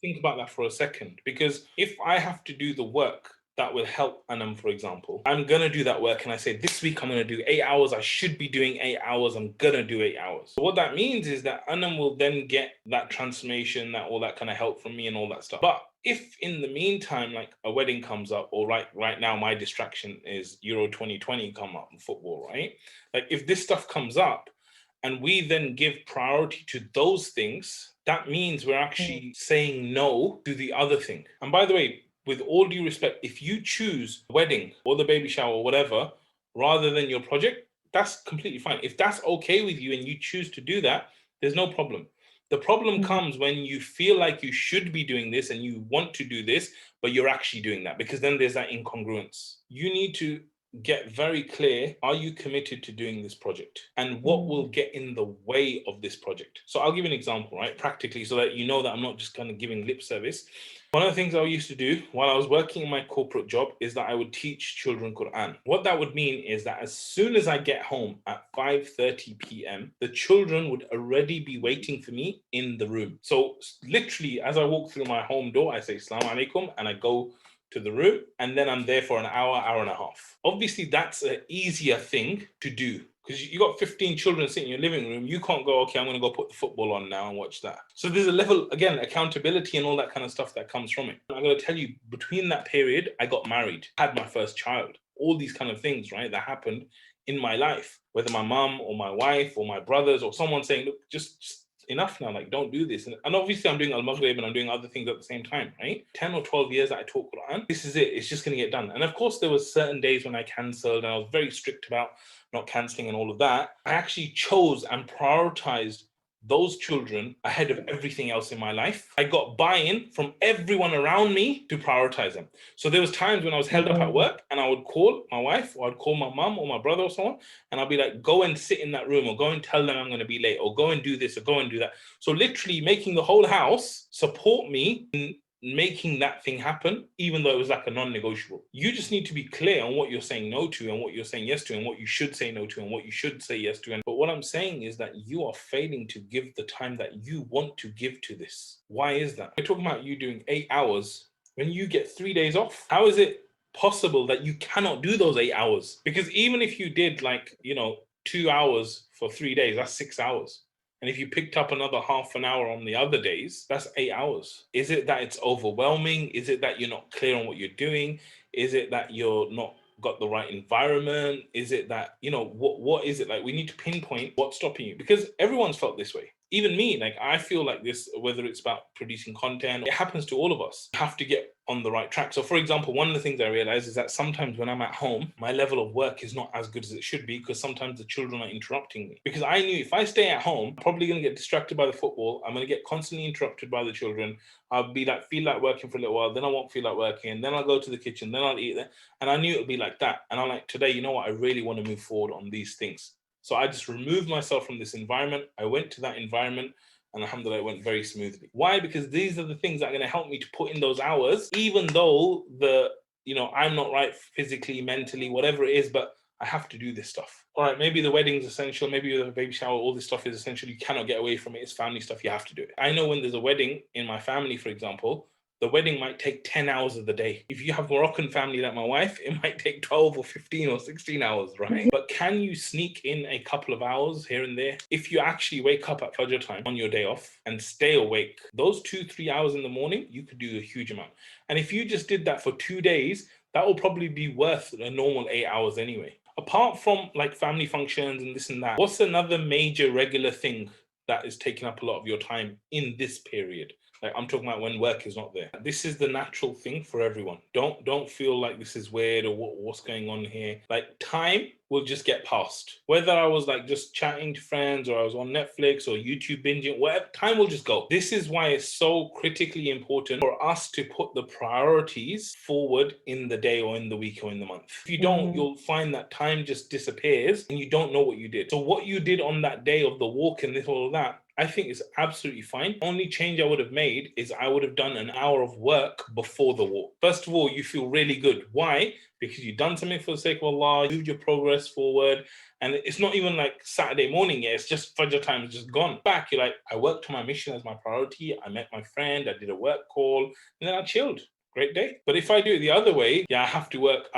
think about that for a second, because if I have to do the work that will help Anam, for example, I'm going to do that work and I say, this week I'm going to do 8 hours. I should be doing 8 hours. I'm going to do 8 hours. So what that means is that Anam will then get that transformation, that all that kind of help from me and all that stuff. But if in the meantime, like a wedding comes up, or right now my distraction is Euro 2020 come up in football, right? Like if this stuff comes up and we then give priority to those things, that means we're actually saying no to the other thing. And by the way, with all due respect, if you choose wedding or the baby shower or whatever, rather than your project, that's completely fine. If that's okay with you and you choose to do that, there's no problem. The problem comes when you feel like you should be doing this and you want to do this, but you're actually doing that, because then there's that incongruence. You need to get very clear, are you committed to doing this project? And what will get in the way of this project? So I'll give you an example, right? Practically, so that you know that I'm not just kind of giving lip service. One of the things I used to do while I was working in my corporate job is that I would teach children Quran. What that would mean is that as soon as I get home at 5:30 p.m., the children would already be waiting for me in the room. So literally, as I walk through my home door, I say, Assalamu alaikum, and I go to the room, and then I'm there for an hour, hour and a half. Obviously, that's an easier thing to do, because you got 15 children sitting in your living room. You can't go, okay, I'm going to go put the football on now and watch that. So there's a level, again, accountability and all that kind of stuff that comes from it. I'm going to tell you, between that period, I got married, had my first child, all these kind of things, right, that happened in my life, whether my mom or my wife or my brothers or someone saying, look, just enough now, like don't do this. And obviously I'm doing Al-Maghrib and I'm doing other things at the same time, right? 10 or 12 years that I taught Quran, this is it, it's just going to get done. And of course there was certain days when I cancelled and I was very strict about not cancelling and all of that. I actually chose and prioritized those children ahead of everything else in my life. I got buy-in from everyone around me to prioritize them. So there was times when I was held up at work and I would call my wife or I'd call my mom or my brother or someone, and I'll be like, go and sit in that room, or go and tell them I'm going to be late, or go and do this, or go and do that. So literally making the whole house support me in making that thing happen, even though it was like a non-negotiable. You just need to be clear on what you're saying no to and what you're saying yes to, and what you should say no to and what you should say yes to. But what I'm saying is that you are failing to give the time that you want to give to this. Why is that? We're talking about you doing 8 hours when you get 3 days off. How is it possible that you cannot do those 8 hours? Because even if you did 2 hours for 3 days, that's 6 hours. And if you picked up another half an hour on the other days, that's 8 hours. Is it that it's overwhelming? Is it that you're not clear on what you're doing? Is it that you're not got the right environment? Is it that, what is it? Like, we need to pinpoint what's stopping you, because everyone's felt this way. Even me, like I feel like this, whether it's about producing content, it happens to all of us. You have to get on the right track. So for example, one of the things I realize is that sometimes when I'm at home, my level of work is not as good as it should be, because sometimes the children are interrupting me. Because I knew if I stay at home, I'm probably going to get distracted by the football. I'm going to get constantly interrupted by the children. I'll be like, feel like working for a little while, then I won't feel like working, then I'll go to the kitchen, then I'll eat there. And I knew it would be like that. And I'm like, today, you know what? I really want to move forward on these things. So I just removed myself from this environment. I went to that environment, and alhamdulillah, it went very smoothly. Why? Because these are the things that are going to help me to put in those hours, even though I'm not right physically, mentally, whatever it is, but I have to do this stuff. All right, maybe the wedding's essential, maybe the baby shower, all this stuff is essential. You cannot get away from it. It's family stuff. You have to do it. I know when there's a wedding in my family, for example, the wedding might take 10 hours of the day. If you have Moroccan family like my wife, it might take 12 or 15 or 16 hours, right? But can you sneak in a couple of hours here and there? If you actually wake up at Fajr time on your day off and stay awake, those 2-3 hours in the morning, you could do a huge amount. And if you just did that for 2 days, that will probably be worth a normal 8 hours anyway. Apart from like family functions and this and that, what's another major regular thing that is taking up a lot of your time in this period? Like, I'm talking about when work is not there. This is the natural thing for everyone. Don't feel like this is weird or what's going on here. Like, time will just get passed. Whether I was like just chatting to friends or I was on Netflix or YouTube binging, whatever, time will just go. This is why it's so critically important for us to put the priorities forward in the day or in the week or in the month. If you don't, you'll find that time just disappears and you don't know what you did. So what you did on that day of the walk and this all of that, I think it's absolutely fine. Only change I would have made is I would have done an hour of work before the walk. First of all, you feel really good. Why? Because you've done something for the sake of Allah, moved your progress forward, and it's not even like Saturday morning yet. It's just Fajr time is just gone. Back, you're like, I worked to my mission as my priority. I met my friend. I did a work call, and then I chilled. Great day. But if I do it the other way, yeah, I have to work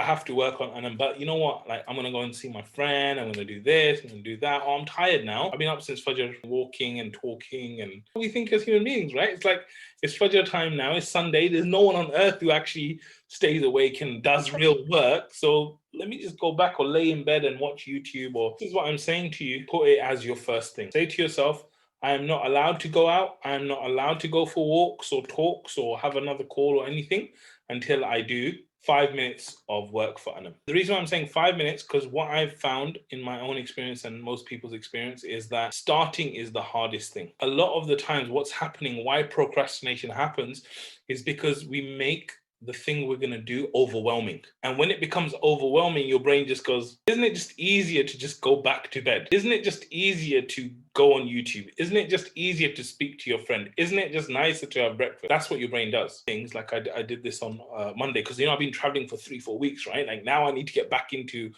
on, and but you know what? Like, I'm gonna go and see my friend, I'm gonna do this, I'm gonna do that. Oh, I'm tired now. I've been up since Fajr walking and talking, and we think as human beings, right? It's like it's Fajr time now, it's Sunday, there's no one on earth who actually stays awake and does real work. So let me just go back or lay in bed and watch YouTube. Or this is what I'm saying to you, put it as your first thing. Say to yourself, I am not allowed to go out. I am not allowed to go for walks or talks or have another call or anything until I do 5 minutes of work for Anam. The reason why I'm saying 5 minutes, because what I've found in my own experience and most people's experience is that starting is the hardest thing. A lot of the times what's happening, why procrastination happens, is because we make the thing we're going to do overwhelming. And when it becomes overwhelming, your brain just goes, isn't it just easier to just go back to bed? Isn't it just easier to go on YouTube? Isn't it just easier to speak to your friend? Isn't it just nicer to have breakfast? That's what your brain does. Things like I did this on Monday, because I've been traveling for 3-4 weeks, right? Like now I need to get back into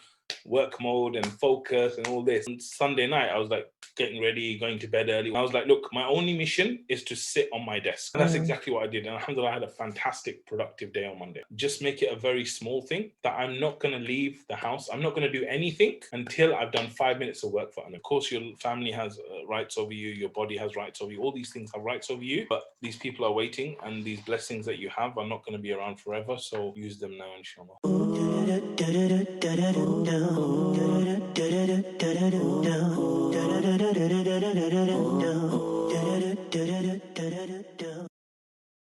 work mode and focus and all this. And Sunday night, I was like getting ready, going to bed early. I was like, look, my only mission is to sit on my desk. And that's exactly what I did. And Alhamdulillah, I had a fantastic, productive day on Monday. Just make it a very small thing that I'm not going to leave the house. I'm not going to do anything until I've done 5 minutes of work for them. Of course, your family has rights over you. Your body has rights over you. All these things have rights over you. But these people are waiting, and these blessings that you have are not going to be around forever. So use them now, inshallah.